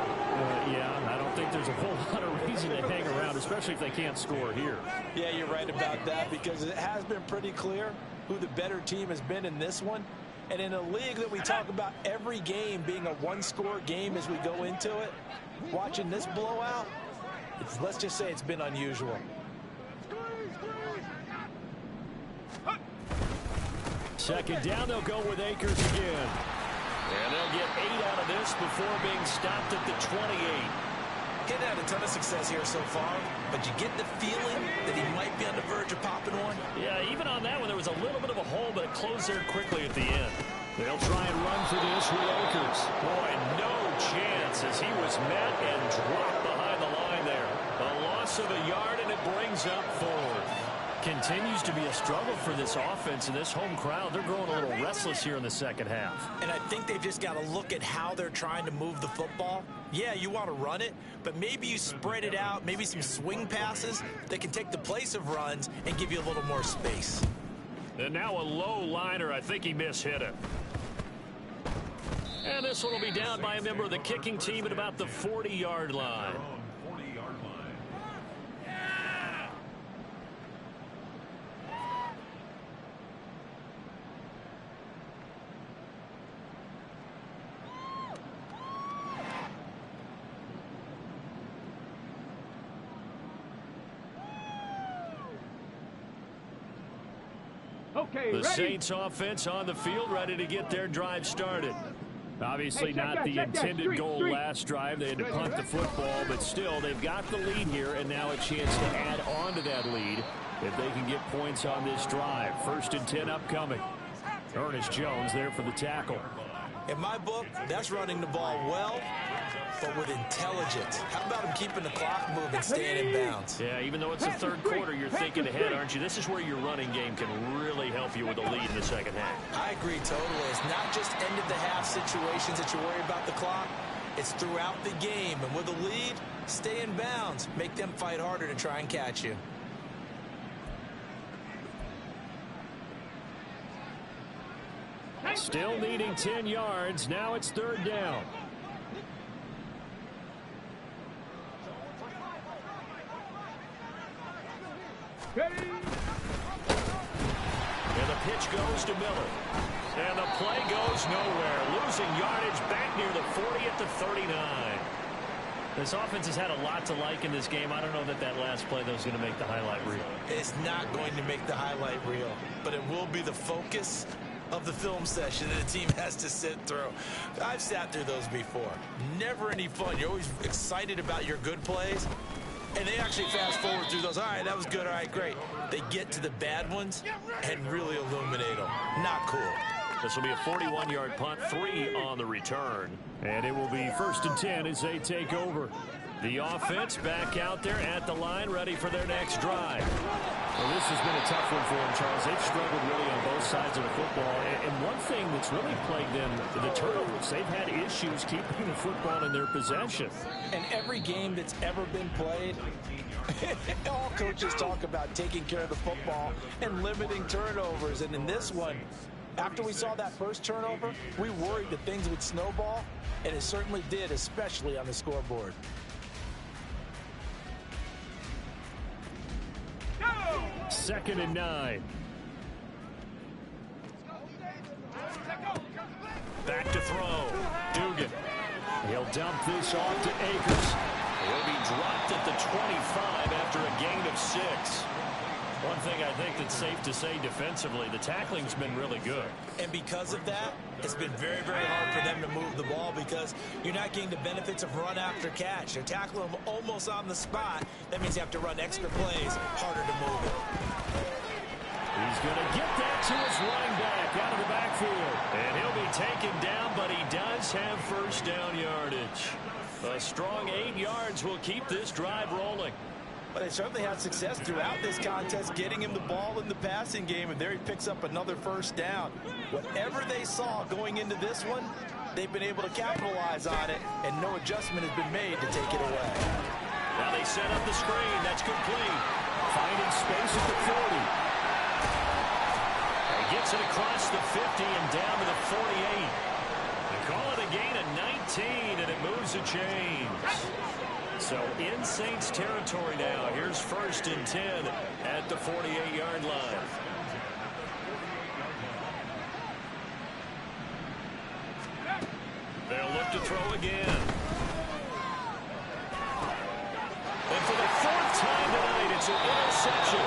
Speaker 2: Yeah, I don't think there's a whole lot of reason to hang around, especially if they can't score here.
Speaker 3: Yeah, you're right about that, because it has been pretty clear who the better team has been in this one. And in a league that we talk about every game being a one-score game as we go into it, watching this blowout, let's just say it's been unusual.
Speaker 2: Second down, they'll go with Akers again. And they'll get 8 out of this before being stopped at the 28.
Speaker 3: Getting had a ton of success here so far, but you get the feeling that he might be on the verge of popping one.
Speaker 2: Yeah, even on that one, there was a little bit of a hole, but it closed there quickly at the end. They'll try and run for this with Akers. Boy, no chance as he was met and dropped behind the line there. A loss of a yard, and it brings up 4. Continues to be a struggle for this offense and this home crowd. They're growing a little restless here in the second half.
Speaker 3: And I think they've just got to look at how they're trying to move the football. Yeah, you want to run it, but maybe you spread it out, maybe some swing passes that can take the place of runs and give you a little more space.
Speaker 2: And now a low liner. I think he mishit it. And this one will be down by a member of the kicking team at about the 40-yard line.
Speaker 4: Okay,
Speaker 2: The
Speaker 4: ready?
Speaker 2: Saints offense on the field, ready to get their drive started. Obviously not the intended goal last drive. They had to punt the football, but still, they've got the lead here, and now a chance to add on to that lead if they can get points on this drive. 1st and 10 upcoming. Ernest Jones there for the tackle.
Speaker 3: In my book, that's running the ball well but with intelligence. How about him keeping the clock moving, staying in bounds?
Speaker 2: Yeah, even though it's the third quarter, you're thinking ahead, aren't you? This is where your running game can really help you with a lead in the second half.
Speaker 3: I agree totally. It's not just end-of-the-half situations that you worry about the clock. It's throughout the game. And with a lead, stay in bounds. Make them fight harder to try and catch you.
Speaker 2: Still needing 10 yards. Now it's third down. And the pitch goes to Miller. And the play goes nowhere. Losing yardage back near the 40 at the 39. This offense has had a lot to like in this game. I don't know that that last play, though, is going to make the highlight reel.
Speaker 3: It's not going to make the highlight reel, but it will be the focus of the film session that the team has to sit through. I've sat through those before. Never any fun. You're always excited about your good plays, and they actually fast forward through those. All right, that was good. All right, great. They get to the bad ones and really illuminate them. Not cool.
Speaker 2: This will be a 41-yard punt, 3 on the return. And it will be 1st and 10 as they take over. The offense back out there at the line, ready for their next drive. Well, this has been a tough one for them, Charles. They've struggled really on both sides of the football. And one thing that's really plagued them, the turnovers. They've had issues keeping the football in their possession.
Speaker 3: And every game that's ever been played, all coaches talk about taking care of the football and limiting turnovers. And in this one, after we saw that first turnover, we worried that things would snowball, and it certainly did, especially on the scoreboard.
Speaker 2: Second and 9. Back to throw. Dugan. He'll dump this off to Akers. He'll be dropped at the 25 after a gain of 6. One thing I think that's safe to say defensively, the tackling's been really good.
Speaker 3: And because of that, it's been very, very hard for them to move the ball because you're not getting the benefits of run after catch. They're tackling them almost on the spot. That means you have to run extra plays, harder to move it.
Speaker 2: He's going to get that to his running back out of the backfield. And he'll be taken down, but he does have first down yardage. A strong 8 yards will keep this drive rolling.
Speaker 3: But they certainly had success throughout this contest, getting him the ball in the passing game, and there he picks up another first down. Whatever they saw going into this one, they've been able to capitalize on it, and no adjustment has been made to take it away.
Speaker 2: Now they set up the screen. That's complete. Finding space at the 40. He gets it across the 50 and down to the 48. They call it a gain of 19, and it moves the chains. So in Saints territory now. Here's 1st and 10 at the 48-yard line. They'll look to throw again. And for the 4th time tonight, it's an interception.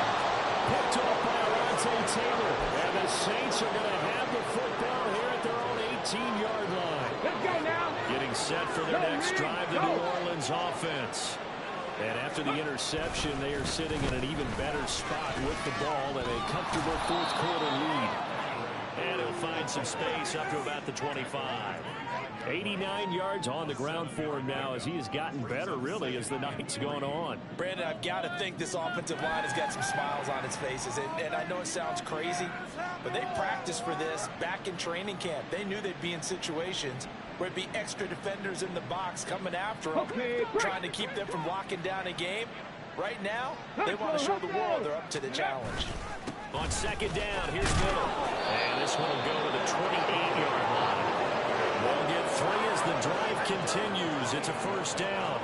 Speaker 2: Picked off by Arante Taylor. And the Saints are going to have the football here at their own 18-yard line.
Speaker 4: Let's go now.
Speaker 2: Getting set for their next drive, the New Orleans offense. And after the interception, they are sitting in an even better spot with the ball and a comfortable 4th quarter lead. And he'll find some space up to about the 25. 89 yards on the ground for him now as he has gotten better, really, as the night's gone on.
Speaker 3: Brandon, I've got to think this offensive line has got some smiles on its faces. And I know it sounds crazy, but they practiced for this back in training camp. They knew they'd be in situations where it'd be extra defenders in the box coming after them, trying to keep them from locking down a game. Right now, they want to show the world they're up to the challenge.
Speaker 2: On 2nd down, here's Miller. And this one will go to the 28-yard line. They'll get 3 as the drive continues. It's a first down.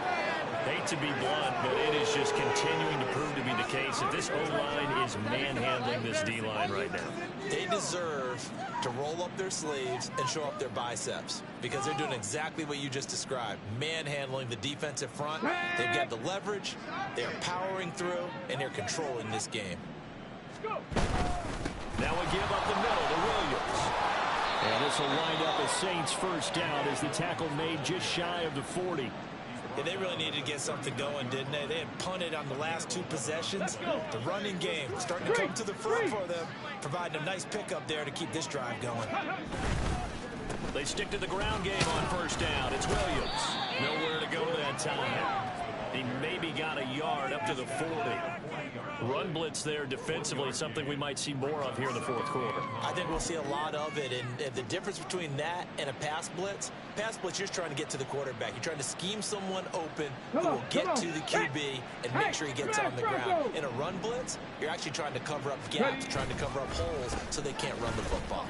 Speaker 2: Hate to be blunt, but it is just continuing to prove to be the case that this O-line is manhandling this D-line right now.
Speaker 3: They deserve to roll up their sleeves and show up their biceps because they're doing exactly what you just described, manhandling the defensive front. They've got the leverage, they're powering through, and they're controlling this game.
Speaker 2: Now we give up the middle to Williams. And this will wind up a Saints first down as the tackle made just shy of the 40.
Speaker 3: Yeah, they really needed to get something going, didn't they? They had punted on the last 2 possessions. The running game starting to come to the front for them, providing a nice pickup there to keep this drive going.
Speaker 2: They stick to the ground game on first down. It's Williams. Nowhere to go that time. He maybe got a yard up to the 40. Run blitz there defensively, something we might see more of here in the fourth quarter.
Speaker 3: I think we'll see a lot of it, and the difference between that and a pass blitz, you're just trying to get to the quarterback. You're trying to scheme someone open who will get to the QB and make sure he gets on the ground. In a run blitz, you're actually trying to cover up gaps, trying to cover up holes so they can't run the football.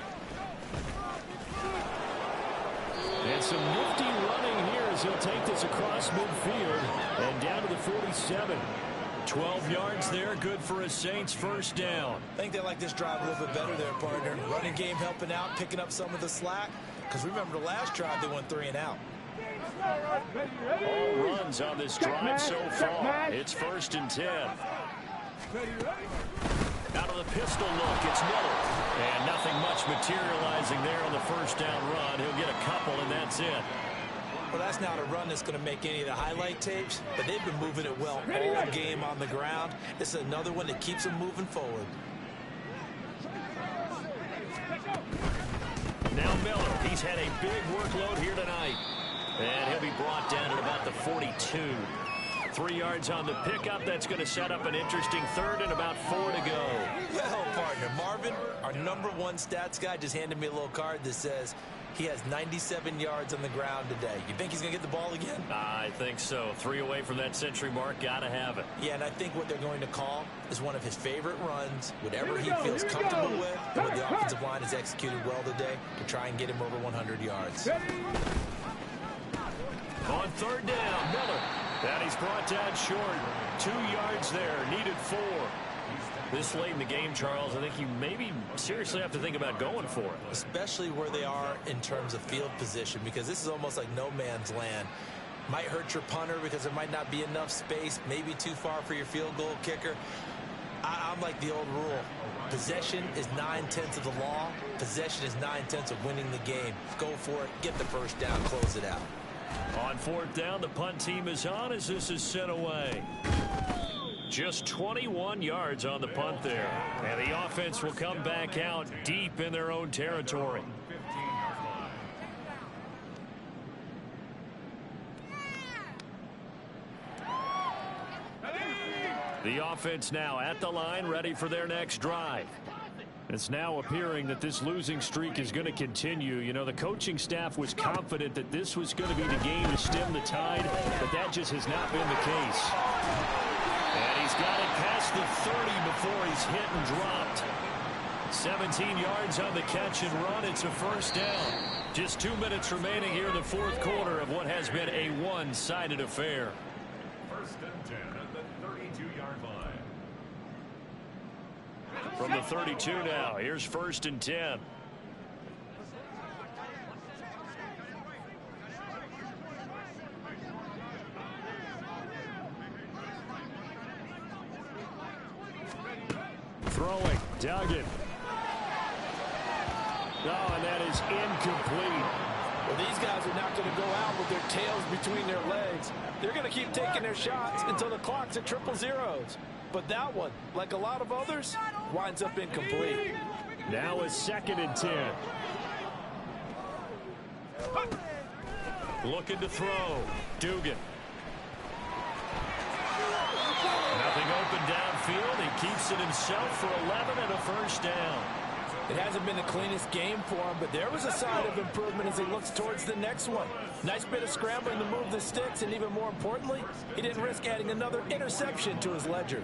Speaker 2: And some nifty running here as he'll take this across midfield and down to the 47. 12 yards there, good for a Saints first down.
Speaker 3: I think they like this drive a little bit better there, partner. Running game helping out, picking up some of the slack. Because remember the last drive, they went 3 and out.
Speaker 2: All runs on this drive so far. It's 1st and 10. Out of the pistol look, it's Miller. And nothing much materializing there on the first down run. He'll get a couple, and that's it.
Speaker 3: Well, that's not a run that's going to make any of the highlight tapes, but they've been moving it well all game on the ground. This is another one that keeps them moving forward.
Speaker 2: Now Miller, he's had a big workload here tonight. And he'll be brought down at about the 42. 3 yards on the pickup. That's going to set up an interesting third and about 4 to go.
Speaker 3: Well, partner, Marvin, our #1 stats guy, just handed me a little card that says he has 97 yards on the ground today. You think he's going to get the ball again?
Speaker 2: I think so. 3 away from that century mark. Got to have it.
Speaker 3: Yeah, and I think what they're going to call is one of his favorite runs, whatever he feels comfortable with, and what the offensive line has executed well today to try and get him over 100 yards.
Speaker 2: On third down, Miller. And he's brought down short. 2 yards there. Needed 4. This late in the game, Charles, I think you maybe seriously have to think about going for it.
Speaker 3: Especially where they are in terms of field position, because this is almost like no man's land. Might hurt your punter because there might not be enough space, maybe too far for your field goal kicker. I'm like the old rule. Possession is 9/10 of the law. Possession is 9/10 of winning the game. Go for it. Get the first down. Close it out.
Speaker 2: On fourth down, the punt team is on as this is sent away. Just 21 yards on the punt there. And the offense will come back out deep in their own territory. The offense now at the line, ready for their next drive. It's now appearing that this losing streak is going to continue. You know, the coaching staff was confident that this was going to be the game to stem the tide, but that just has not been the case. And he's got it past the 30 before he's hit and dropped. 17 yards on the catch and run. It's a first down. Just 2 minutes remaining here in the fourth quarter of what has been a one-sided affair.
Speaker 5: 1st and 10 at the 32-yard line.
Speaker 2: From the 32 now, here's 1st and 10. Throwing, Duggan. Oh, and that is incomplete.
Speaker 6: Well, these guys are not going to go out with their tails between their legs. They're going to keep taking their shots until the clock's at 000. But that one, like a lot of others, winds up incomplete.
Speaker 2: Now a 2nd and 10. Looking to throw. Dugan. Nothing open downfield. He keeps it himself for 11 and a first down.
Speaker 6: It hasn't been the cleanest game for him, but there was a sign of improvement as he looks towards the next one. Nice bit of scrambling to move the sticks, and even more importantly, he didn't risk adding another interception to his ledger.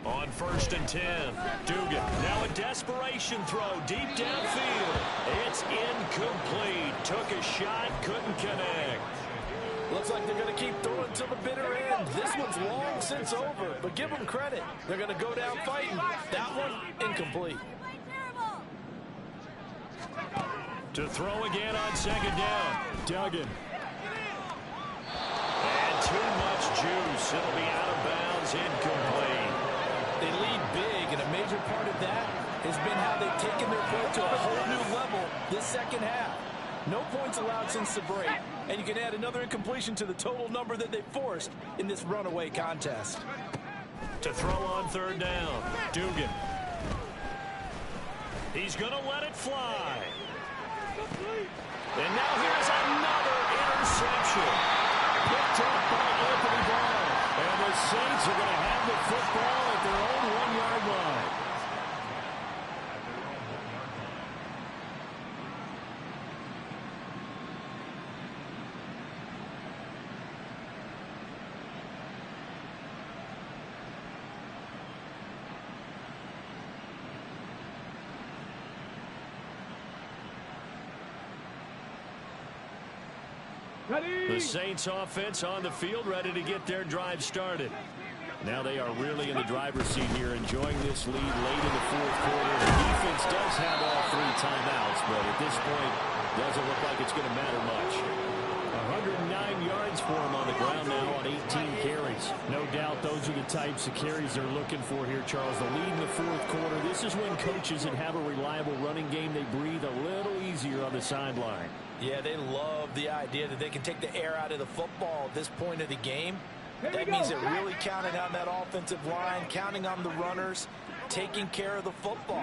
Speaker 2: On 1st and 10, Dugan. Now a desperation throw deep downfield. It's incomplete. Took a shot, couldn't connect.
Speaker 6: Looks like they're going to keep throwing to the bitter end. This one's long since over, but give them credit. They're going to go down fighting. That one, incomplete.
Speaker 2: To throw again on 2nd down, Duggan. And too much juice. It'll be out of bounds, incomplete.
Speaker 6: They lead big, and a major part of that has been how they've taken their play to a whole new level this second half. No points allowed since the break, and you can add another incompletion to the total number that they forced in this runaway contest.
Speaker 2: To throw on 3rd down, Dugan. He's going to let it fly. And now here's another interception. Picked up by Anthony Barr. And the Saints are going to have the football at their own 1-yard line. The Saints offense on the field, ready to get their drive started. Now they are really in the driver's seat here, enjoying this lead late in the fourth quarter. The defense does have all 3 timeouts, but at this point, doesn't look like it's going to matter much. 109 yards for him on the ground now on 18 carries. No doubt those are the types of carries they're looking for here, Charles. The lead in the fourth quarter. This is when coaches that have a reliable running game, they breathe a little easier on the sideline.
Speaker 6: Yeah, they love the idea that they can take the air out of the football at this point of the game. That means they're really counting on that offensive line, counting on the runners, taking care of the football.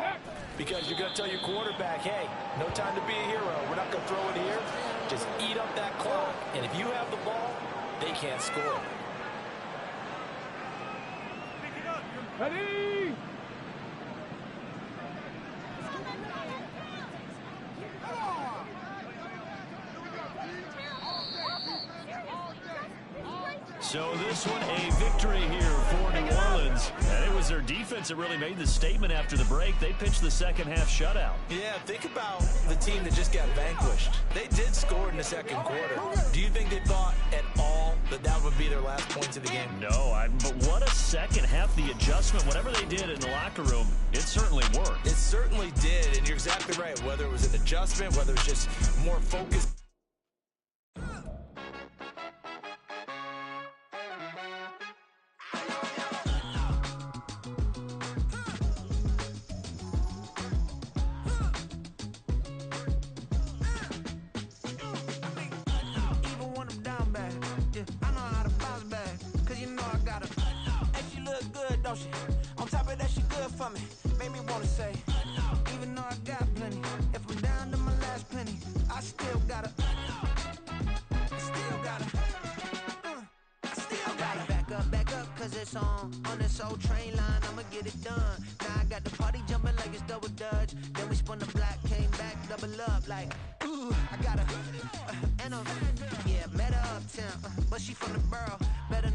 Speaker 6: Because you're going to tell your quarterback, hey, no time to be a hero. We're not going to throw it here. Just eat up that clock. And if you have the ball, they can't score.
Speaker 4: Ready?
Speaker 2: So this one, a victory here for New Orleans. And it was their defense that really made the statement after the break. They pitched the second half shutout.
Speaker 3: Yeah, think about the team that just got vanquished. They did score in the second quarter. Do you think they thought at all that that would be their last points of the game?
Speaker 2: No, but what a second half. The adjustment, whatever they did in the locker room, it certainly worked.
Speaker 3: It certainly did, and you're exactly right. Whether it was an adjustment, whether it was just more focused.
Speaker 1: On top of that, she good for me. Made me wanna say, even though I got plenty, if I'm down to my last penny, I still gotta back up, cause it's on this old train line, I'ma get it done. Now I got the party jumping like it's double dutch. Then we spun the block, came back, double up, like, ooh, I got and yeah, met her uptown, but she from the borough, better